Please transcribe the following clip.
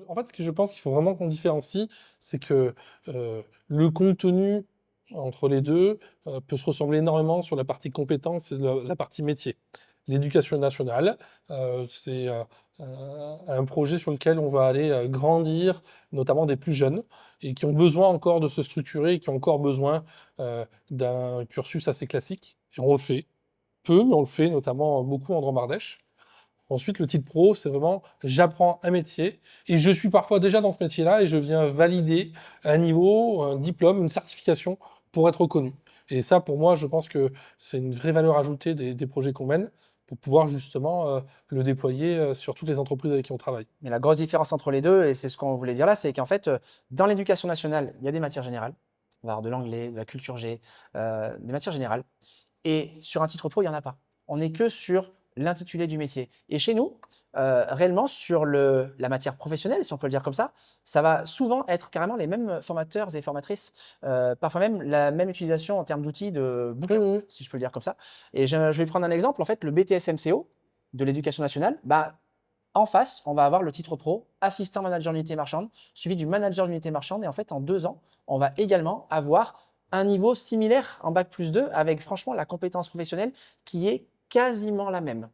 En fait, ce que je pense qu'il faut vraiment qu'on différencie, c'est que le contenu entre les deux peut se ressembler énormément sur la partie compétences et la partie métier. L'éducation nationale, c'est un projet sur lequel on va aller grandir, notamment des plus jeunes, et qui ont besoin encore de se structurer, et qui ont encore besoin d'un cursus assez classique. Et on le fait, peu, mais on le fait notamment beaucoup en Dromardèche. Ensuite, le titre pro, c'est vraiment j'apprends un métier et je suis parfois déjà dans ce métier-là et je viens valider un niveau, un diplôme, une certification pour être reconnu. Et ça, pour moi, je pense que c'est une vraie valeur ajoutée des projets qu'on mène pour pouvoir justement le déployer sur toutes les entreprises avec qui on travaille. Mais la grosse différence entre les deux, et c'est ce qu'on voulait dire là, c'est qu'en fait, dans l'éducation nationale, il y a des matières générales. On va avoir de l'anglais, de la culture G, des matières générales. Et sur un titre pro, il n'y en a pas. On n'est que sur l'intitulé du métier. Et chez nous, réellement, sur la matière professionnelle, si on peut le dire comme ça va souvent être carrément les mêmes formateurs et formatrices, parfois même la même utilisation en termes d'outils de Oui, bouquins, oui, oui. si je peux le dire comme ça. Et je vais prendre un exemple. En fait, le BTS MCO de l'éducation nationale, bah, en face, on va avoir le titre pro, assistant manager d'unité marchande, suivi du manager d'unité marchande. Et en fait, en 2 ans, on va également avoir un niveau similaire en bac+2 avec franchement la compétence professionnelle qui est quasiment la même.